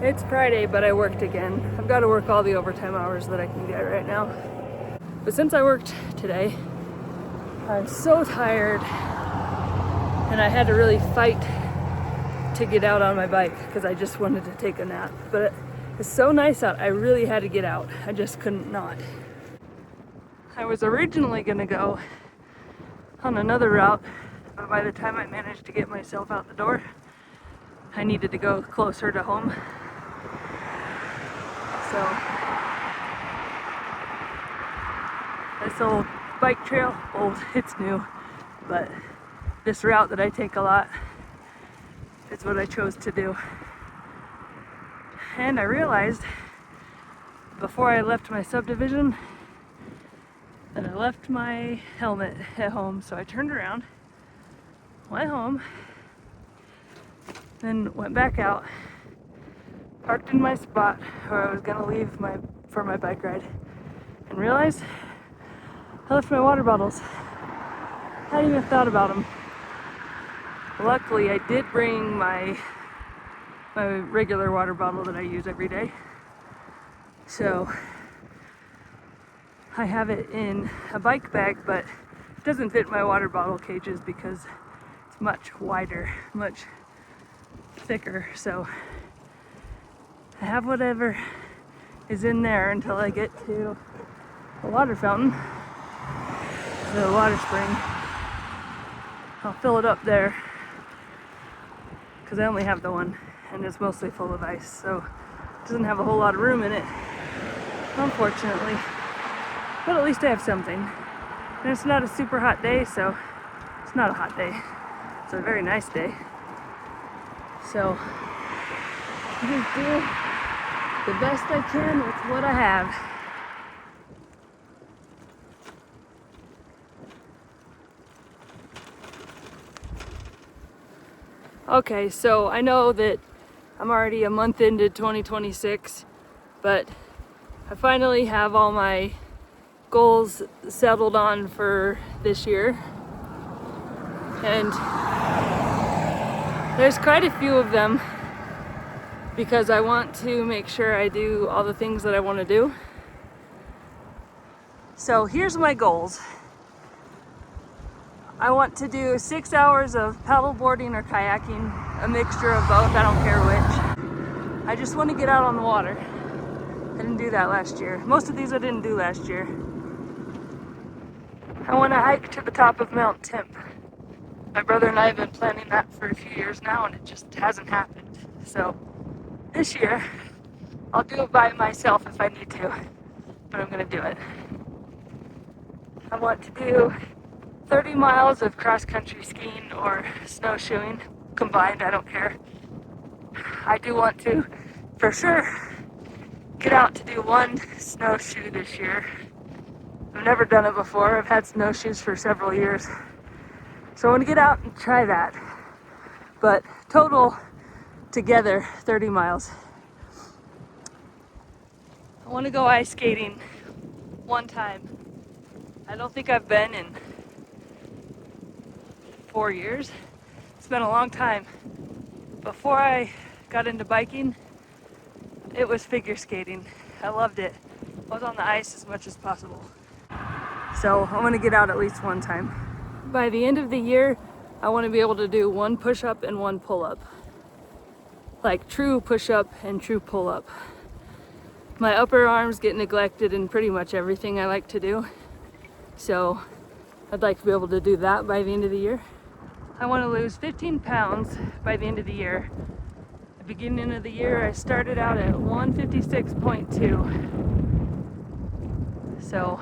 It's Friday, but I worked again. I've got to work all the overtime hours that I can get right now. But since I worked today, I'm so tired and I had to really fight to get out on my bike because I just wanted to take a nap. But it's so nice out, I really had to get out. I just couldn't not. I was originally gonna go on another route, but by the time I managed to get myself out the door, I needed to go closer to home. So this old bike trail, it's new, but this route that I take a lot is what I chose to do. And I realized before I left my subdivision that I left my helmet at home, so I turned around, went home, then went back out, parked in my spot where I was gonna leave for my bike ride, and realized I left my water bottles. I hadn't even thought about them. Luckily, I did bring my regular water bottle that I use every day. So I have it in a bike bag, but it doesn't fit my water bottle cages because it's much wider, much thicker. So I have whatever is in there until I get to the water fountain, the water spring. I'll fill it up there because I only have the one and it's mostly full of ice, so it doesn't have a whole lot of room in it, unfortunately. But at least I have something. And it's not a super hot day, so it's not a hot day. It's a very nice day. So I just do the best I can with what I have. Okay, so I know that I'm already a month into 2026, but I finally have all my goals settled on for this year. And there's quite a few of them because I want to make sure I do all the things that I want to do. So here's my goals. I want to do 6 hours of paddleboarding or kayaking, a mixture of both, I don't care which. I just want to get out on the water. I didn't do that last year. Most of these I didn't do last year. I want to hike to the top of Mount Temp. My brother and I have been planning that for a few years now and it just hasn't happened. So this year, I'll do it by myself if I need to, but I'm going to do it. I want to do 30 miles of cross-country skiing or snowshoeing combined, I don't care. I do want to, for sure, get out to do one snowshoe this year. I've never done it before. I've had snowshoes for several years. So I want to get out and try that. But total, together, 30 miles. I want to go ice skating one time. I don't think I've been in 4 years. It's been a long time. Before I got into biking, it was figure skating. I loved it. I was on the ice as much as possible. So I want to get out at least one time. By the end of the year, I want to be able to do one push-up and one pull-up. Like true push-up and true pull-up. My upper arms get neglected in pretty much everything I like to do. So I'd like to be able to do that by the end of the year. I want to lose 15 pounds by the end of the year. At the beginning of the year, I started out at 156.2. So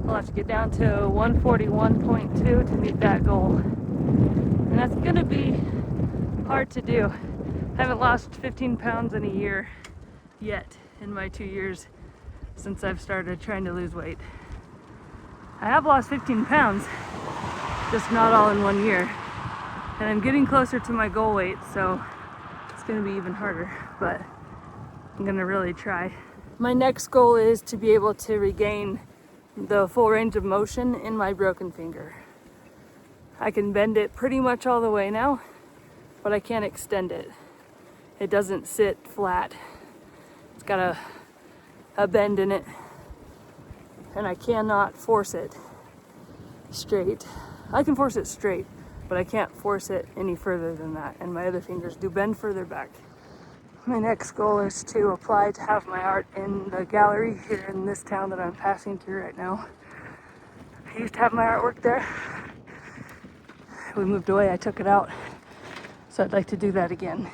I'll have to get down to 141.2 to meet that goal. And that's gonna be hard to do. I haven't lost 15 pounds in a year yet in my 2 years since I've started trying to lose weight. I have lost 15 pounds, just not all in 1 year. And I'm getting closer to my goal weight, so it's gonna be even harder, but I'm gonna really try. My next goal is to be able to regain the full range of motion in my broken finger. I can bend it pretty much all the way now, but I can't extend it. It doesn't sit flat. It's got a bend in it, and I cannot force it straight. I can force it straight, but I can't force it any further than that, and my other fingers do bend further back. My next goal is to apply to have my art in the gallery here in this town that I'm passing through right now. I used to have my artwork there. We moved away, I took it out, so I'd like to do that again.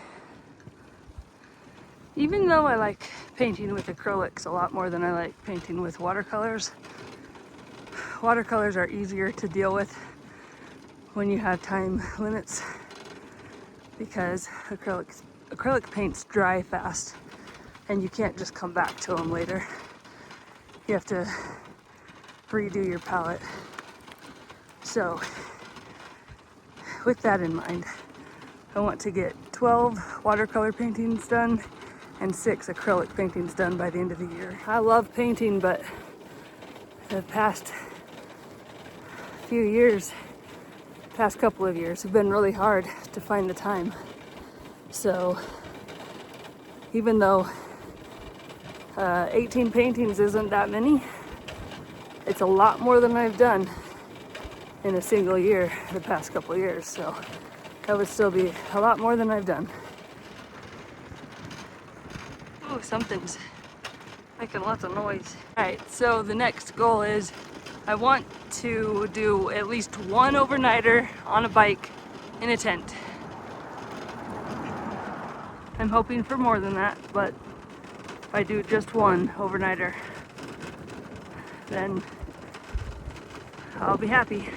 Even though I like painting with acrylics a lot more than I like painting with watercolors, watercolors are easier to deal with when you have time limits, because acrylic paints dry fast and you can't just come back to them later. You have to redo your palette. So with that in mind, I want to get 12 watercolor paintings done and 6 acrylic paintings done by the end of the year. I love painting, but the past couple of years have been really hard to find the time. So even though 18 paintings isn't that many, it's a lot more than I've done in a single year the past couple of years. So that would still be a lot more than I've done. Oh, something's making lots of noise. Alright, so the next goal is I want to do at least one overnighter on a bike in a tent. I'm hoping for more than that, but if I do just one overnighter, then I'll be happy.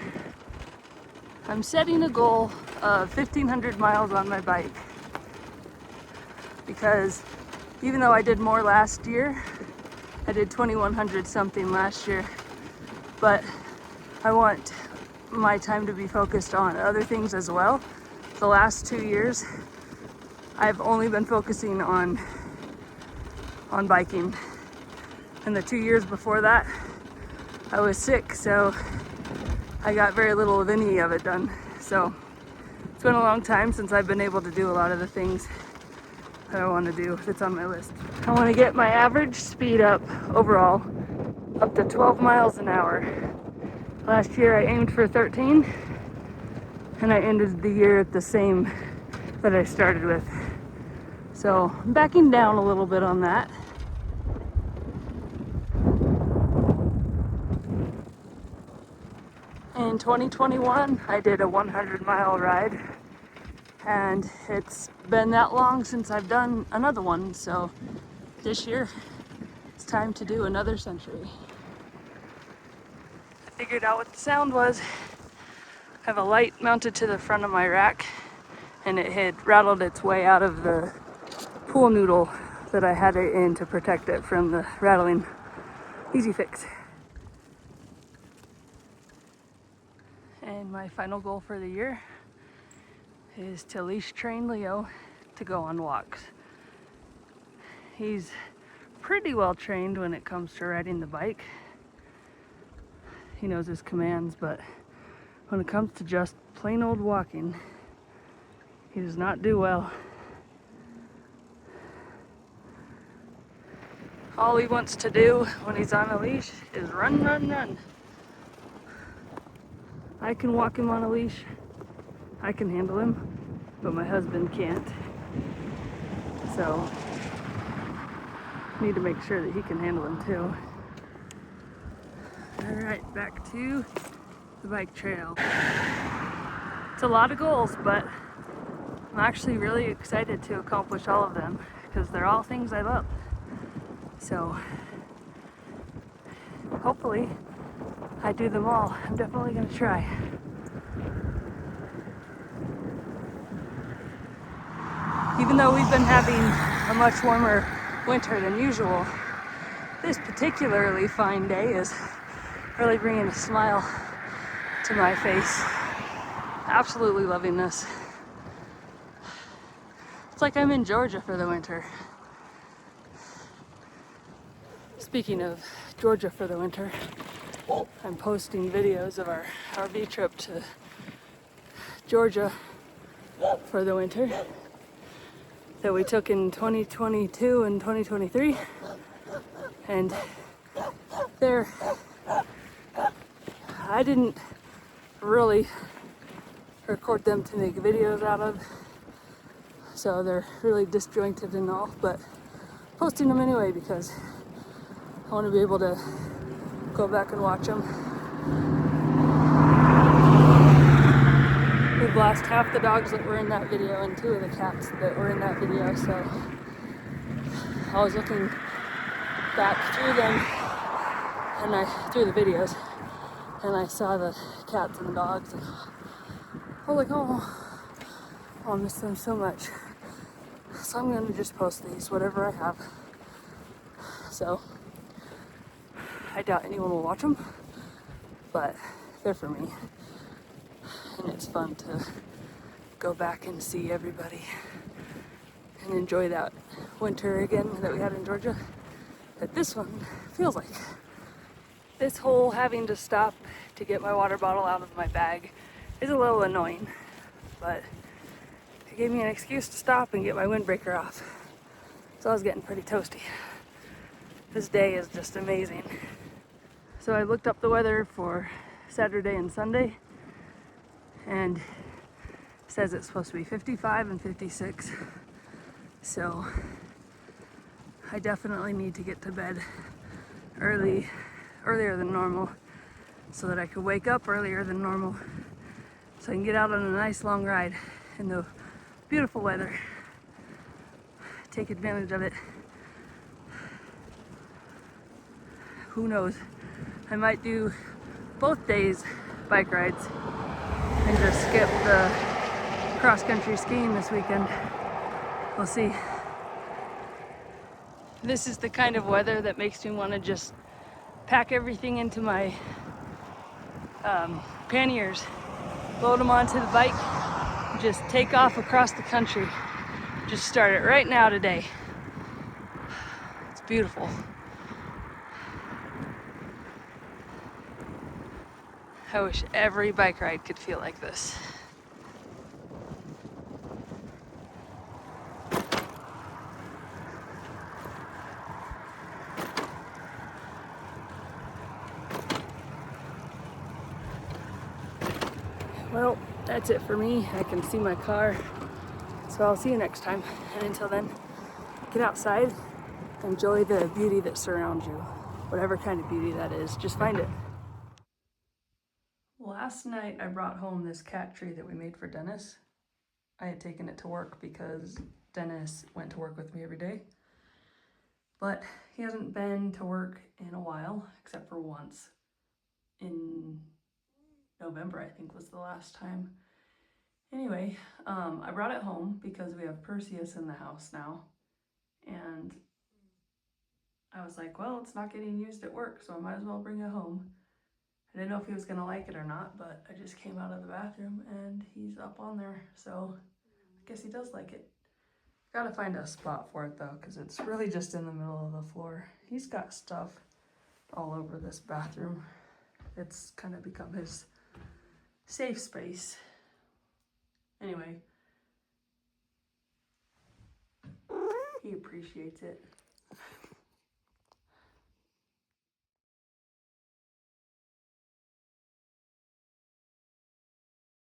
I'm setting a goal of 1,500 miles on my bike, because even though I did more last year, I did 2,100 something last year, but I want my time to be focused on other things as well. The last 2 years, I've only been focusing on biking. And the 2 years before that, I was sick, so I got very little of any of it done. So it's been a long time since I've been able to do a lot of the things that I want to do that's on my list. I want to get my average speed up overall up to 12 miles an hour. Last year I aimed for 13, and I ended the year at the same that I started with. So I'm backing down a little bit on that. In 2021, I did a 100-mile ride, and it's been that long since I've done another one, so this year it's time to do another century. I figured out what the sound was. I have a light mounted to the front of my rack, and it had rattled its way out of the pool noodle that I had it in to protect it from the rattling. Easy fix. And my final goal for the year is to leash train Leo to go on walks. He's pretty well trained when it comes to riding the bike. He knows his commands, but when it comes to just plain old walking, he does not do well. All he wants to do when he's on a leash is run, run, run. I can walk him on a leash, I can handle him, but my husband can't. So, need to make sure that he can handle him too. Alright, back to the bike trail. It's a lot of goals, but I'm actually really excited to accomplish all of them, because they're all things I love. So, hopefully, I do them all. I'm definitely going to try. Even though we've been having a much warmer winter than usual, this particularly fine day is really bringing a smile to my face. Absolutely loving this. It's like I'm in Georgia for the winter. Speaking of Georgia for the winter, I'm posting videos of our RV trip to Georgia for the winter. that we took in 2022 and 2023. And they're, I didn't really record them to make videos out of, so they're really disjointed and all, but posting them anyway because I want to be able to go back and watch them. We've lost half the dogs that were in that video and 2 of the cats that were in that video, so I was looking back through them and through the videos, and I saw the cats and the dogs, and I was like, oh, I'll miss them so much. So I'm gonna just post these, whatever I have. So I doubt anyone will watch them, but they're for me. And it's fun to go back and see everybody and enjoy that winter again that we had in Georgia. But this one feels like. This whole having to stop to get my water bottle out of my bag is a little annoying, but it gave me an excuse to stop and get my windbreaker off. So I was getting pretty toasty. This day is just amazing. So I looked up the weather for Saturday and Sunday, and it says it's supposed to be 55 and 56. So I definitely need to get to bed earlier than normal, so that I could wake up earlier than normal, so I can get out on a nice long ride in the beautiful weather. Take advantage of it. Who knows? I might do both days bike rides and just skip the cross-country skiing this weekend. We'll see. This is the kind of weather that makes me want to just pack everything into my panniers, load them onto the bike, just take off across the country. Just start it right now today. It's beautiful. I wish every bike ride could feel like this. Well, that's it for me. I can see my car. So I'll see you next time. And until then, get outside, enjoy the beauty that surrounds you. Whatever kind of beauty that is, just find it. Last night I brought home this cat tree that we made for Dennis. I had taken it to work because Dennis went to work with me every day. But he hasn't been to work in a while, except for once. In November, I think, was the last time. Anyway, I brought it home because we have Perseus in the house now. And I was like, well, it's not getting used at work, so I might as well bring it home. I didn't know if he was gonna like it or not, but I just came out of the bathroom and he's up on there, so I guess he does like it. Gotta find a spot for it though, because it's really just in the middle of the floor. He's got stuff all over this bathroom. It's kind of become his safe space. Anyway, he appreciates it.